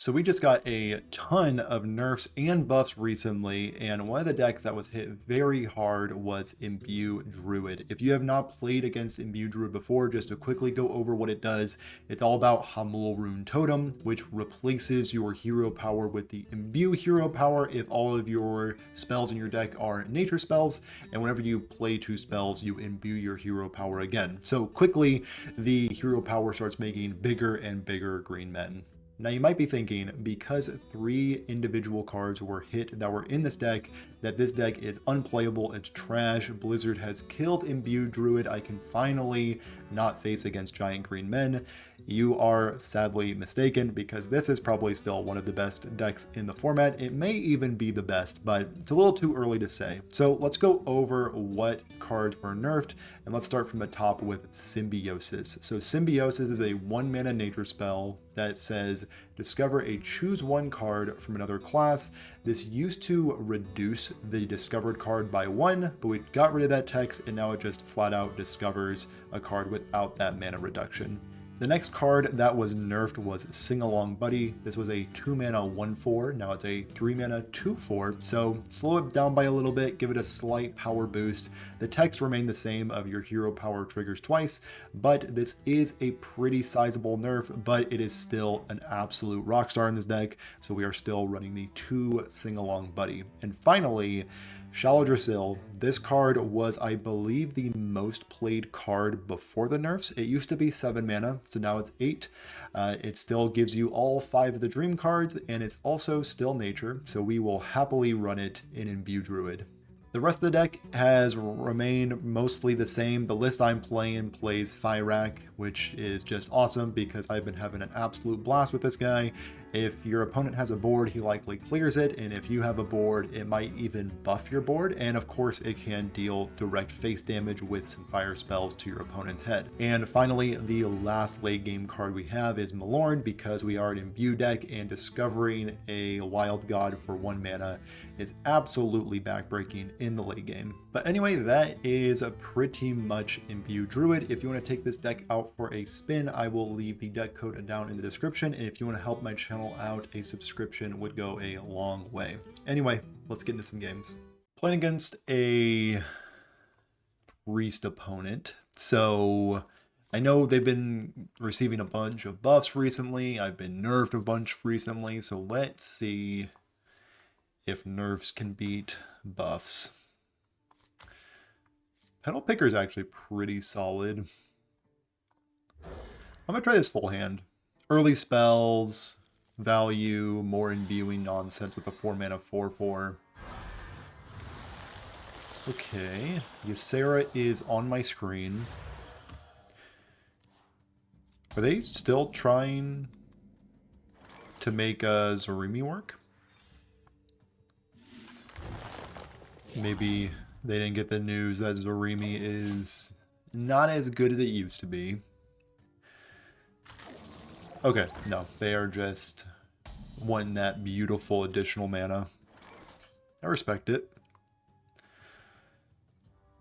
So we just got a ton of nerfs and buffs recently, and one of the decks that was hit very hard was Imbue Druid. If you have not played against Imbue Druid before, just to quickly go over what it does, it's all about Hamuul Runetotem, which replaces your hero power with the Imbue hero power if all of your spells in your deck are nature spells, and whenever you play two spells, you imbue your hero power again. So quickly, the hero power starts making bigger and bigger green men. Now you might be thinking, because 3 individual cards were hit that were in this deck, that this deck is unplayable, it's trash, Blizzard has killed Imbue Druid, I can finally not face against giant green men. You are sadly mistaken, because this is probably still one of the best decks in the format. It may even be the best, but it's a little too early to say. So let's go over what cards were nerfed, and let's start from the top with Symbiosis. So Symbiosis is a 1-mana nature spell that says discover a choose 1 card from another class. This used to reduce the discovered card by 1, but we got rid of that text and now it just flat out discovers a card without that mana reduction. The next card that was nerfed was Sing Along Buddy. This was a 2-mana 1/4, now it's a 3-mana 2/4, so slow it down by a little bit, give it a slight power boost. The text remained the same of your hero power triggers twice, but this is a pretty sizable nerf, but it is still an absolute rock star in this deck, so we are still running the 2 Sing Along Buddy. And finally, Shaladrassil. This card was, I believe, the most played card before the nerfs. It used to be 7 mana, so now it's 8. It still gives you all 5 of the dream cards, and it's also still nature, so we will happily run it in Imbue Druid. The rest of the deck has remained mostly the same. The list I'm playing plays Fyrakk, which is just awesome because I've been having an absolute blast with this guy. If your opponent has a board, he likely clears it, and if you have a board, it might even buff your board, and of course it can deal direct face damage with some fire spells to your opponent's head. And finally, the last late game card we have is Malorne, because we are an Imbue deck, and discovering a wild god for 1 mana is absolutely backbreaking in the late game. But anyway, that is pretty much Imbue Druid. If you want to take this deck out for a spin, I will leave the deck code down in the description, and if you want to help my channel out, a subscription would go a long way. Anyway, let's get into some games. Playing against a priest opponent. So I know they've been receiving a bunch of buffs recently. I've been nerfed a bunch recently. So let's see if nerfs can beat buffs. Petal Picker is actually pretty solid. I'm gonna try this full hand. Early spells, value, more imbuing nonsense with a 4-mana 4/4. Okay, Ysera is on my screen. Are they still trying to make Zarimi work? Maybe they didn't get the news that Zarimi is not as good as it used to be. Okay, no, they are just wanting that beautiful additional mana. I respect it.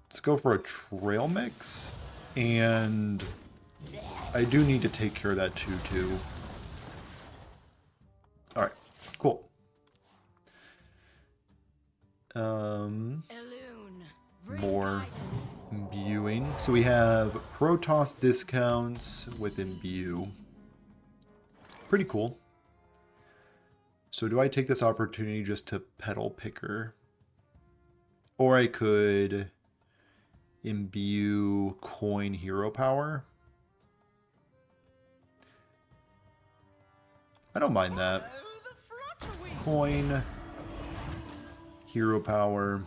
Let's go for a trail mix, and I do need to take care of that 2/2. Alright, cool. More imbuing. So we have Protoss discounts with Imbue. Pretty cool. So do I take this opportunity just to Petal Picker? Or I could imbue coin hero power. I don't mind that. Coin hero power.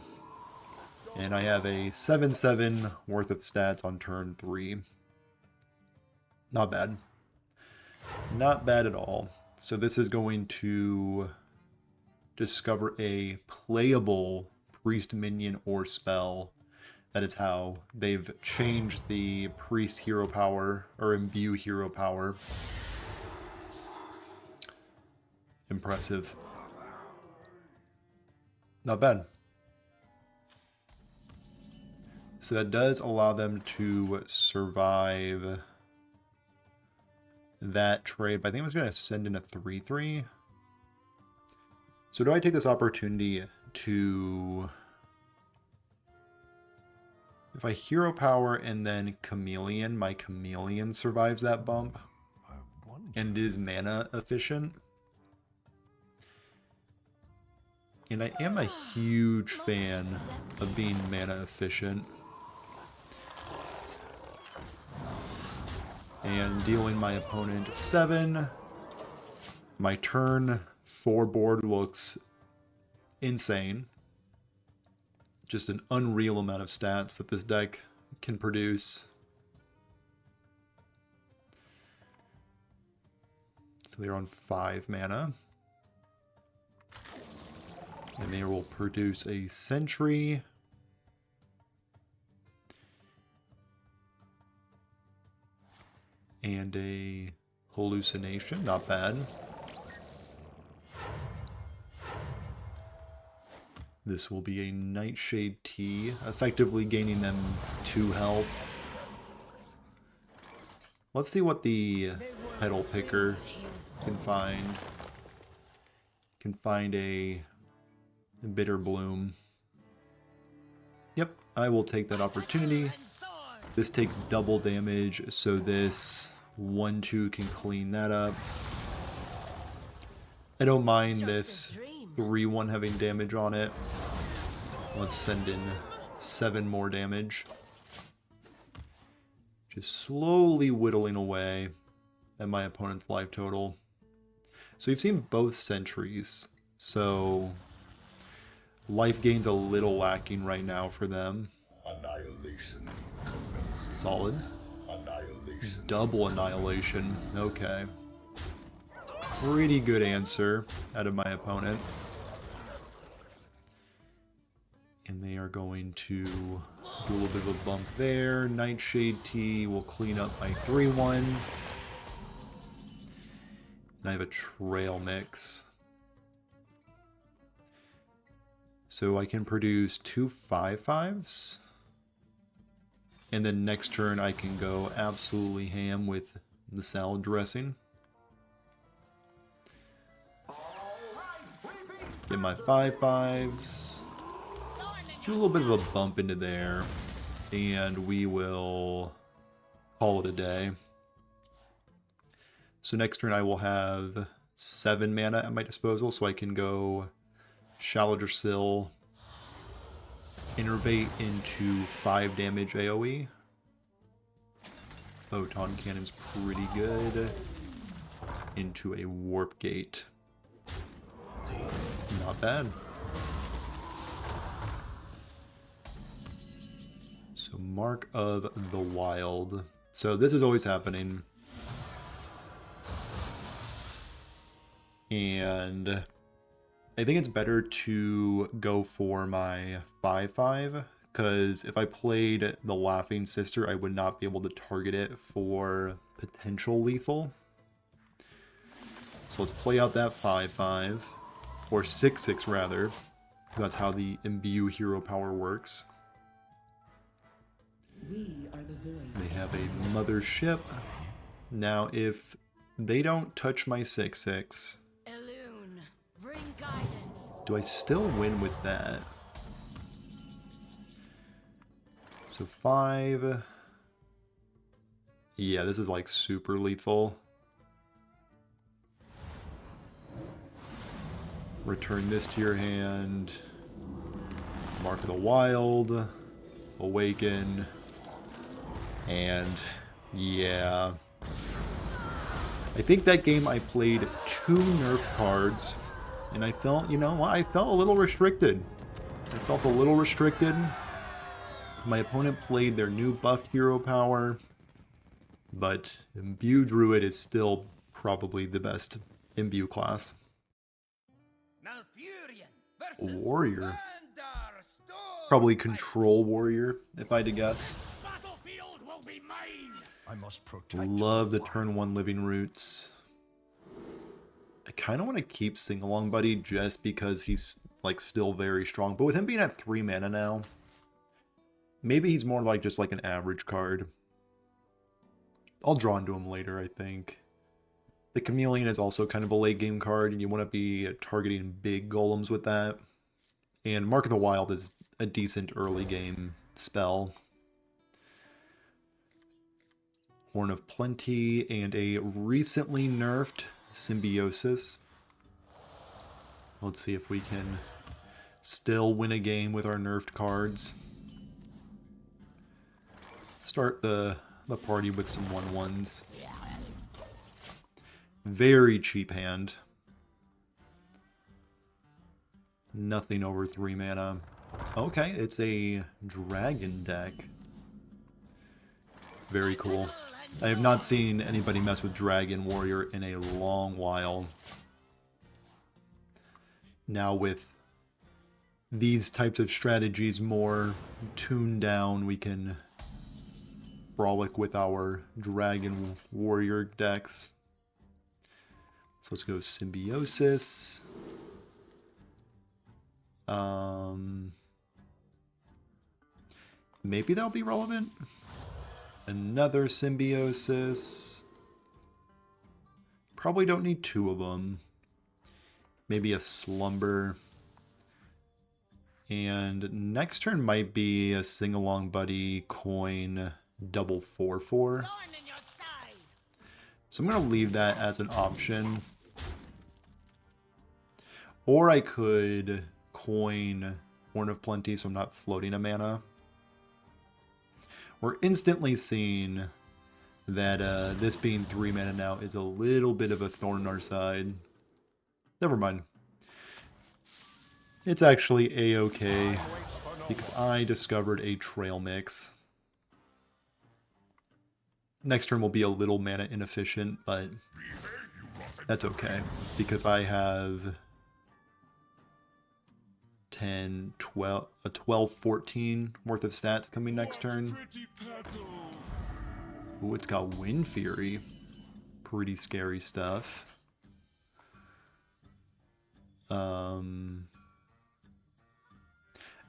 And I have a 7/7 worth of stats on turn 3. Not bad. Not bad at all. So this is going to discover a playable priest minion or spell. That is how they've changed the priest hero power, or imbue hero power. Impressive. Not bad. So that does allow them to survive that trade, but I think I was going to send in a 3/3. So do I take this opportunity to... If I hero power and then Chameleon, my Chameleon survives that bump and is mana efficient. And I am a huge fan of being mana efficient. And dealing my opponent 7. My turn 4 board looks insane. Just an unreal amount of stats that this deck can produce. So they're on 5 mana. And they will produce a Sentry. And a Hallucination, not bad. This will be a Nightshade Tea, effectively gaining them 2 health. Let's see what the Petal Picker can find. Can find a Bitterbloom. Yep, I will take that opportunity. This takes double damage, so this 1/2 can clean that up. I don't mind this 3/1 having damage on it. Let's send in 7 more damage. Just slowly whittling away at my opponent's life total. So you've seen both sentries, so life gain's a little lacking right now for them. Annihilation. Solid. Annihilation. Double annihilation. Okay. Pretty good answer out of my opponent. And they are going to do a little bit of a bump there. Nightshade Tea will clean up my 3/1. And I have a Trail Mix. So I can produce 2 5/5s. And then next turn I can go absolutely ham with the salad dressing. Get my 5/5s. Do a little bit of a bump into there. And we will call it a day. So next turn I will have 7 mana at my disposal, so I can go Shaladrassil, Innervate into 5 damage AoE. Photon Cannon's pretty good. Into a Warp Gate. Not bad. So Mark of the Wild. So this is always happening. And I think it's better to go for my 5/5, because if I played the Laughing Sister, I would not be able to target it for potential lethal. So let's play out that 5/5, or 6/6 rather. That's how the Imbue hero power works. They have a mothership. Now if they don't touch my 6/6, do I still win with that? So 5. Yeah, this is like super lethal. Return this to your hand. Mark of the Wild. Awaken. And yeah. I think that game I played 2 Nerf cards. And I felt, you know, I felt a little restricted. I felt a little restricted. My opponent played their new buffed hero power. But Imbue Druid is still probably the best Imbue class. Warrior. Probably Control Warrior, if I had to guess. Love the turn 1 Living Roots. I kind of want to keep Sing Along Buddy just because he's like still very strong. But with him being at 3 mana now, maybe he's more like just like an average card. I'll draw into him later, I think. The Chameleon is also kind of a late game card, and you want to be targeting big golems with that. And Mark of the Wild is a decent early game spell. Horn of Plenty and a recently nerfed Symbiosis. Let's see if we can still win a game with our nerfed cards. Start the party with some 1/1s. Very cheap hand. Nothing over 3 mana. Okay, it's a dragon deck. Very cool. I have not seen anybody mess with Dragon Warrior in a long while. Now with these types of strategies more tuned down, we can frolic with our Dragon Warrior decks. So let's go Symbiosis. Maybe that'll be relevant. Another Symbiosis. Probably don't need 2 of them. Maybe a Slumber. And next turn might be a Sing-Along Buddy coin double 4/4. So I'm going to leave that as an option. Or I could coin Horn of Plenty so I'm not floating a mana. We're instantly seeing that this being 3 mana now is a little bit of a thorn in our side. Never mind. It's actually a-okay because I discovered a trail mix. Next turn will be a little mana inefficient, but that's okay because I have 10, 12, 14 worth of stats coming next turn. Ooh, it's got Wind Fury. Pretty scary stuff.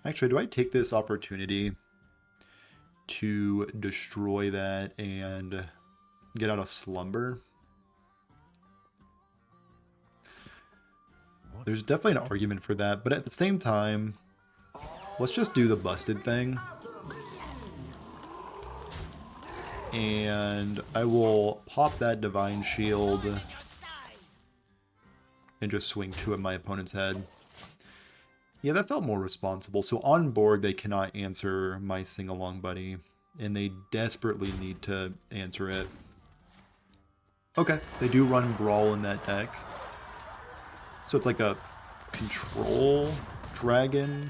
Actually, do I take this opportunity to destroy that and get out of Slumber? There's definitely an argument for that, but at the same time, let's just do the busted thing. And I will pop that Divine Shield and just swing 2 at my opponent's head. Yeah, that felt more responsible. So on board, they cannot answer my Sing-Along Buddy, and they desperately need to answer it. Okay, they do run Brawl in that deck. So it's like a control dragon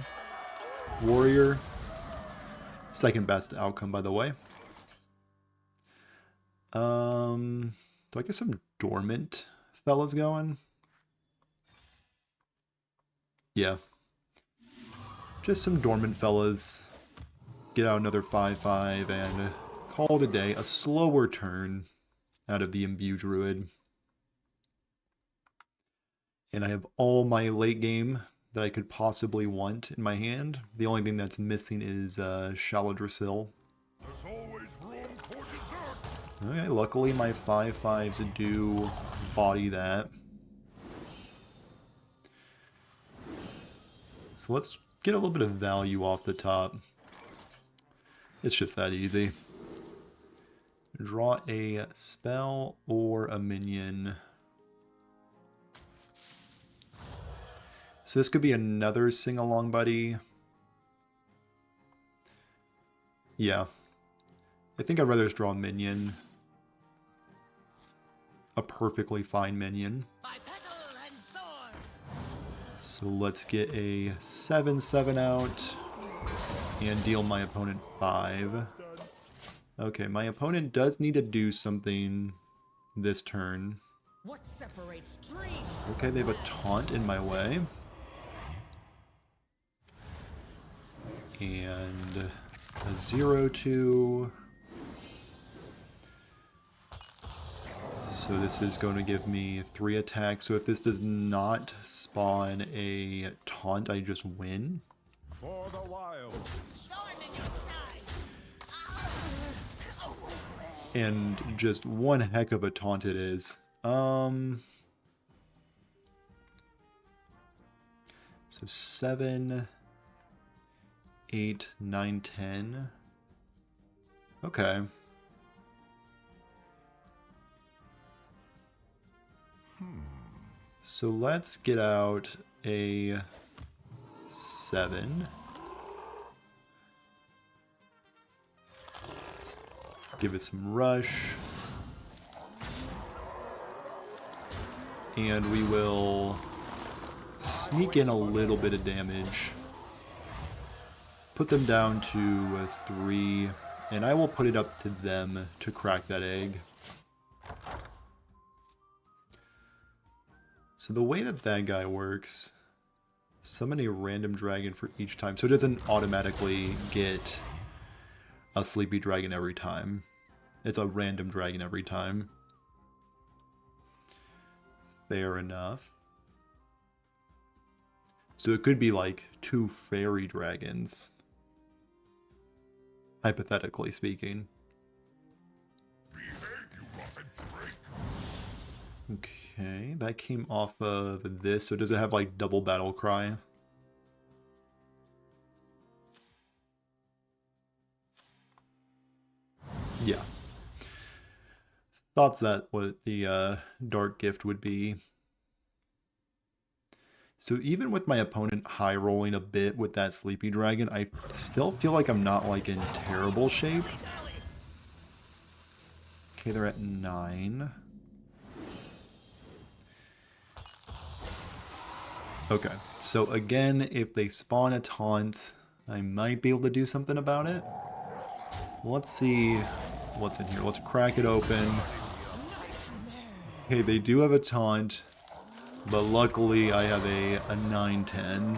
warrior. Second best outcome, by the way. Do I get some dormant fellas going? Yeah. Just some dormant fellas. Get out another 5/5 and call it a day. A slower turn out of the Imbue Druid. And I have all my late game that I could possibly want in my hand. The only thing that's missing is Shaladrassil. There's always room for dessert. Okay, luckily my 5/5s do body that. So let's get a little bit of value off the top. It's just that easy. Draw a spell or a minion. So this could be another Sing-Along Buddy. Yeah. I think I'd rather just draw a minion. A perfectly fine minion. So let's get a 7/7 out and deal my opponent 5. Okay, my opponent does need to do something this turn. What separates dream? Okay, they have a taunt in my way. And a 0/2. So this is going to give me 3 attacks. So if this does not spawn a taunt, I just win. For the wild. And just one heck of a taunt it is. So 7, 8, 9, 10. Okay. So let's get out a 7. Give it some rush. And we will sneak in a little bit of damage. Put them down to 3. And I will put it up to them to crack that egg. So the way that that guy works, summon a random dragon for each time. So it doesn't automatically get a sleepy dragon every time. It's a random dragon every time. Fair enough. So it could be like 2 fairy dragons. Hypothetically speaking. Okay, that came off of this. So does it have like double battle cry? Yeah. Thought that what the dark gift would be. So even with my opponent high rolling a bit with that sleepy dragon, I still feel like I'm not like in terrible shape. Okay, they're at 9. Okay, so again, if they spawn a taunt, I might be able to do something about it. Let's see what's in here. Let's crack it open. Okay, they do have a taunt. But luckily, I have a 9-10.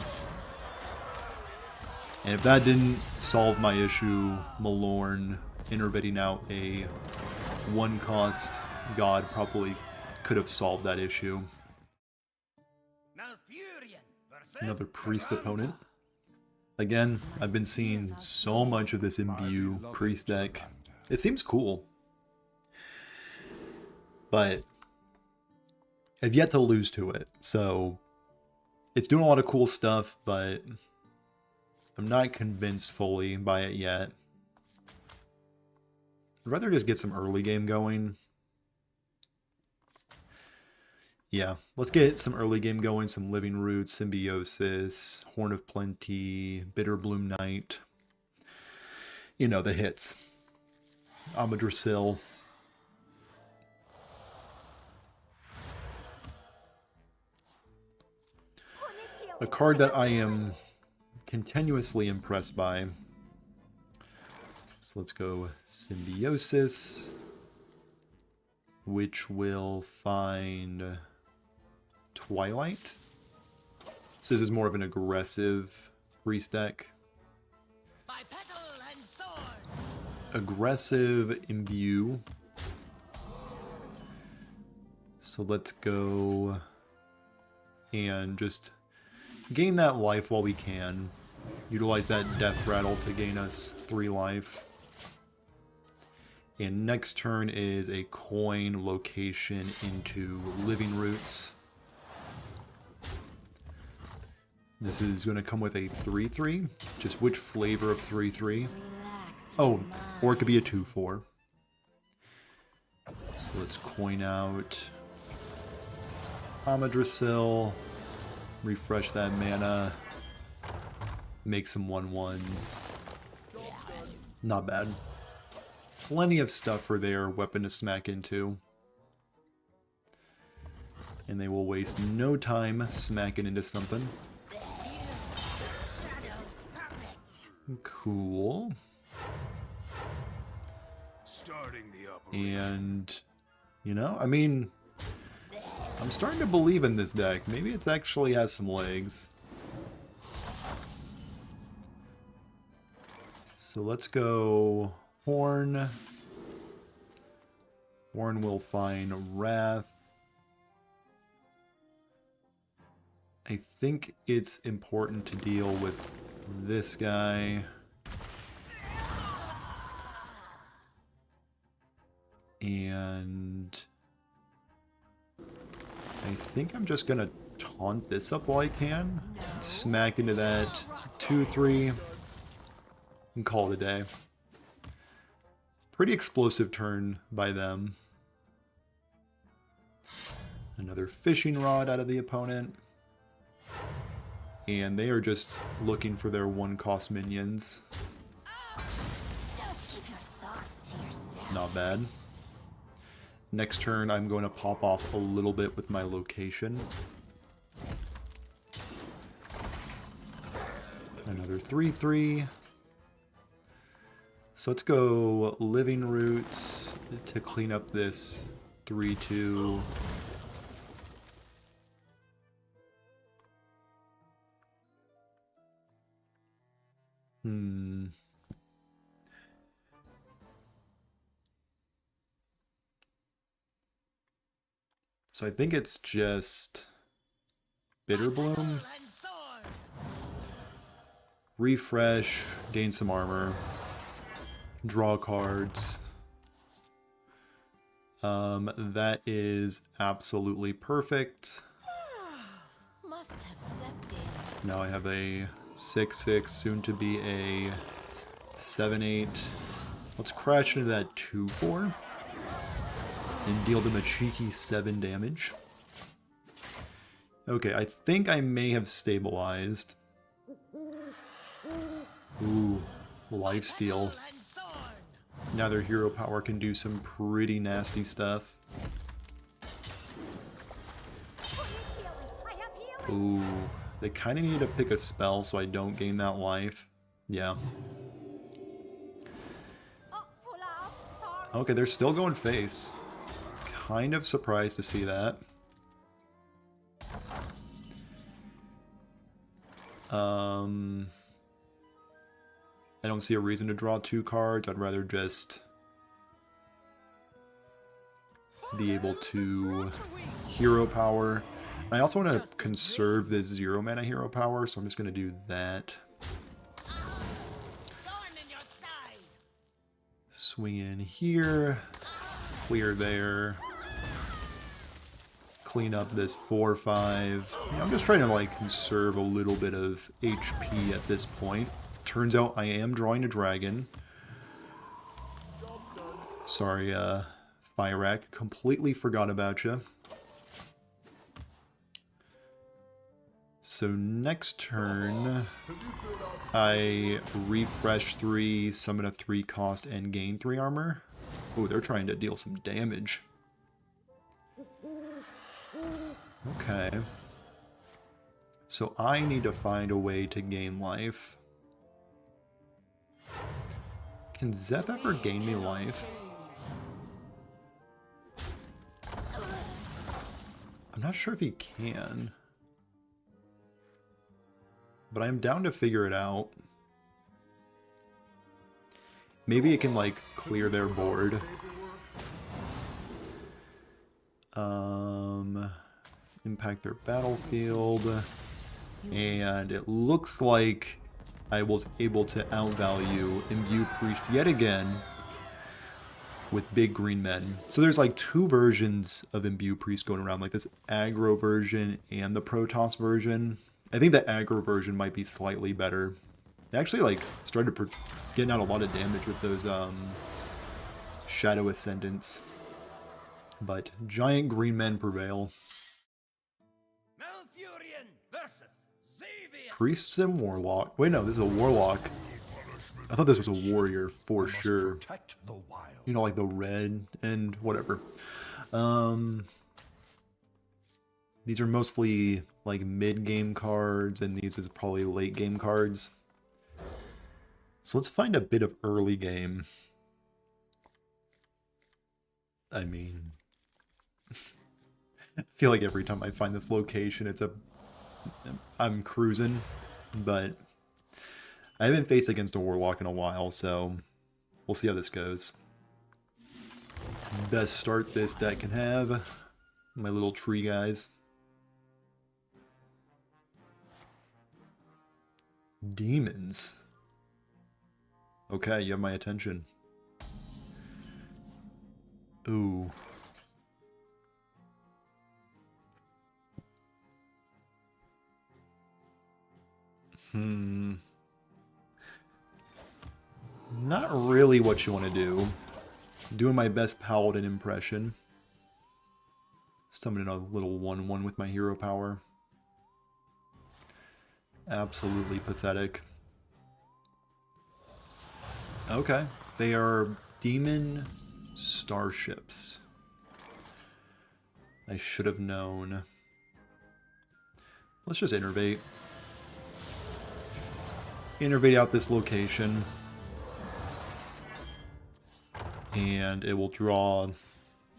And if that didn't solve my issue, Malorne innervating out a 1-cost god probably could have solved that issue. Another priest opponent. Again, I've been seeing so much of this Imbue priest deck. It seems cool. But I've yet to lose to it, so it's doing a lot of cool stuff, but I'm not convinced fully by it yet. I'd rather just get some early game going. Yeah, let's get some early game going, some Living Roots, Symbiosis, Horn of Plenty, Bitterbloom Knight. You know, the hits. Amirdrassil. A card that I am continuously impressed by. So let's go Symbiosis, which will find Twilight. So this is more of an aggressive priest deck. Aggressive Imbue. So let's go and just gain that life while we can. Utilize that death rattle to gain us 3 life. And next turn is a coin location into Living Roots. This is going to come with a 3/3. Just which flavor of 3/3? Oh, or it could be a 2/4. So let's coin out Amirdrassil. Refresh that mana. Make some 1/1s. Not bad. Plenty of stuff for their weapon to smack into. And they will waste no time smacking into something. Cool. And, you know, I mean, I'm starting to believe in this deck. Maybe it actually has some legs. So let's go Horn. Horn will find Wrath. I think it's important to deal with this guy. And I think I'm just gonna taunt this up while I can. Smack into that 2-3 and call it a day. Pretty explosive turn by them. Another fishing rod out of the opponent. And they are just looking for their 1-cost minions. Not bad. Next turn, I'm going to pop off a little bit with my location. Another 3-3. So let's go Living Roots to clean up this 3-2. So I think it's just Bitterbloom. Refresh, gain some armor, draw cards. That is absolutely perfect. Must have slept in. Now I have a 6-6, soon to be a 7-8. Let's crash into that 2-4 and deal them a cheeky 7 damage. Okay, I think I may have stabilized. Ooh, lifesteal. Now their hero power can do some pretty nasty stuff. Ooh, they kind of need to pick a spell so I don't gain that life. Yeah. Okay, they're still going face. Kind of surprised to see that. I don't see a reason to draw 2 cards. I'd rather just be able to hero power. I also want to conserve this 0 mana hero power, so I'm just going to do that. Swing in here, clear there, clean up this 4-5. Yeah, I'm just trying to like conserve a little bit of HP at this point. Turns out I am drawing a dragon. Sorry, Fyrakk, completely forgot about you. So next turn, I refresh 3, summon a 3-cost, and gain 3 armor. Oh, they're trying to deal some damage. Okay. So I need to find a way to gain life. Can Zep ever gain me life? I'm not sure if he can. But I'm down to figure it out. Maybe it can, like, clear their board. Impact their battlefield. And it looks like I was able to outvalue Imbue Priest yet again with big green men. So there's like 2 versions of Imbue Priest going around, like this aggro version and the Protoss version. I think the aggro version might be slightly better. They actually like started getting out a lot of damage with those Shadow Ascendants. But giant green men prevail. Priests and Warlock. Wait, no, this is a Warlock. I thought this was a warrior for sure. You know, like the red and whatever. These are mostly like mid-game cards, and these is probably late-game cards. So let's find a bit of early game. I mean, I feel like every time I find this location, I'm cruising, but I haven't faced against a Warlock in a while, so we'll see how this goes. Best start this deck can have. My little tree guys. Demons. Okay, you have my attention. Ooh. Not really what you want to do. Doing my best paladin impression. Summoning a little 1/1 with my hero power. Absolutely pathetic. Okay, they are demon starships. I should have known. Let's just innervate. Innervate out this location. And it will draw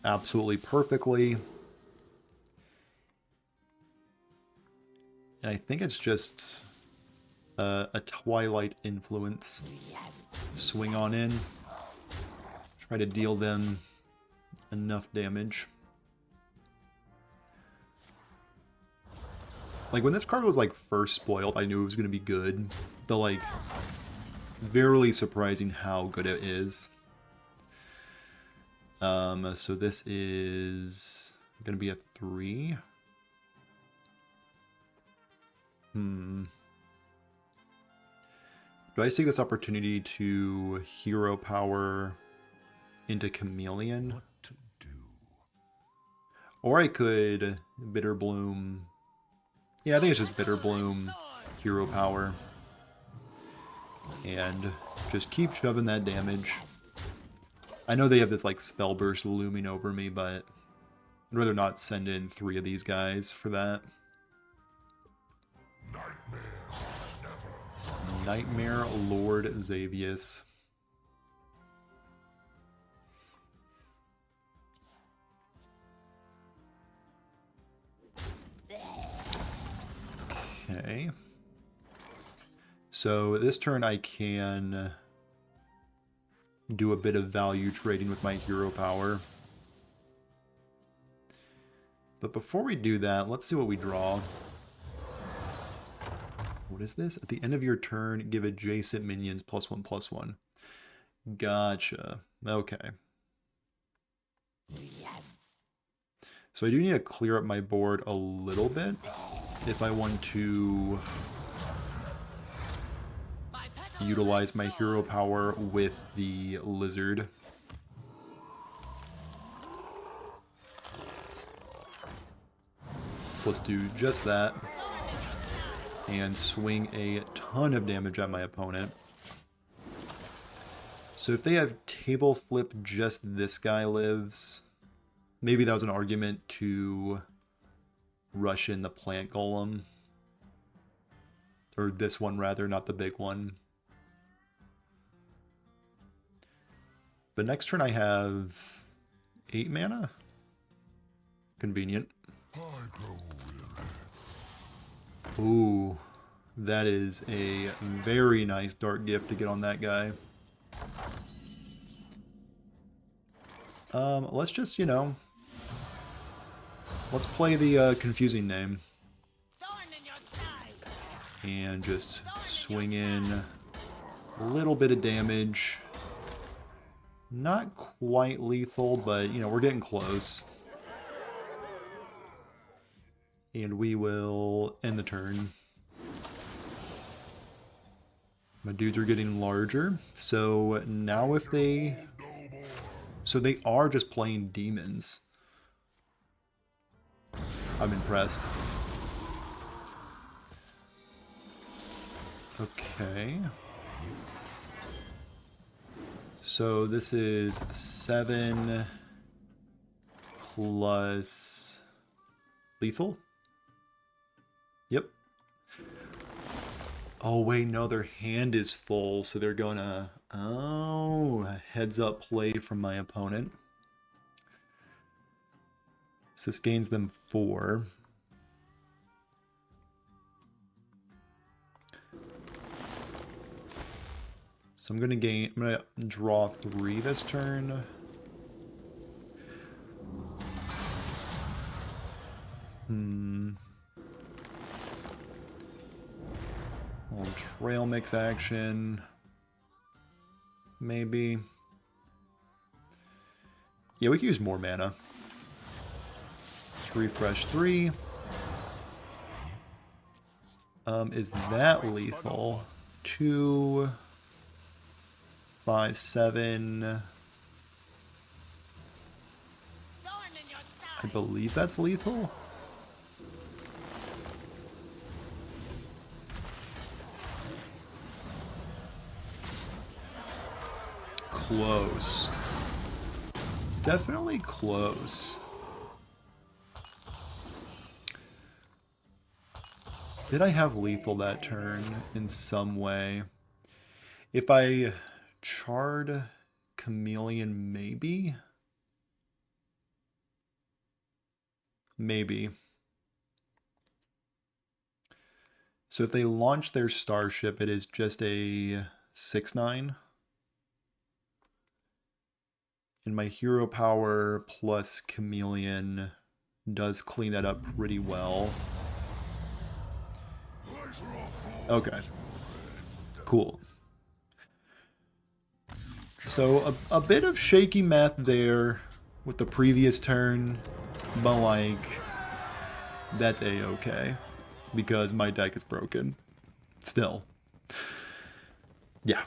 absolutely perfectly. And I think it's just a Twilight influence. Swing on in. Try to deal them enough damage. Like, when this card was, like, first spoiled, I knew it was going to be good. But, like, very surprising how good it is. So this is going to be a 3. Do I take this opportunity to hero power into Chameleon? What to do? Or I could Bitterbloom. Yeah, I think it's just Bitterbloom hero power. And just keep shoving that damage. I know they have this like spell burst looming over me, but I'd rather not send in 3 of these guys for that. Nightmare Lord Zephrys. Okay. So this turn I can do a bit of value trading with my hero power. But before we do that, let's see what we draw. What is this? At the end of your turn, give adjacent minions +1/+1. Gotcha. Okay. So I do need to clear up my board a little bit if I want to utilize my hero power with the lizard. So let's do just that. And swing a ton of damage at my opponent. So if they have table flip, just this guy lives. Maybe that was an argument to rush in the plant golem. Or this one rather, not the big one. But next turn I have 8 mana. Convenient. Ooh, that is a very nice dark gift to get on that guy. Let's just, you know, let's play the confusing name. And just swing in a little bit of damage. Not quite lethal, but, you know, we're getting close. And we will end the turn. My dudes are getting larger. So now if they... So they are just playing demons. I'm impressed. Okay. So this is 7 plus lethal. Yep. Oh, wait, no, their hand is full, so they're gonna... Oh, a heads-up play from my opponent. So this gains them 4. So I'm gonna draw 3 this turn. Little trail mix action. Maybe. Yeah, we could use more mana. Let's refresh 3. Is that lethal? 2, 5, 7. I believe that's lethal. Close. Definitely close. Did I have lethal that turn in some way? If I Charred Chameleon, maybe? Maybe. So if they launch their starship, it is just a 6/9. And my hero power plus Chameleon does clean that up pretty well. Okay. Cool. So a bit of shaky math there with the previous turn, but like, that's a-okay because my deck is broken. Still. Yeah.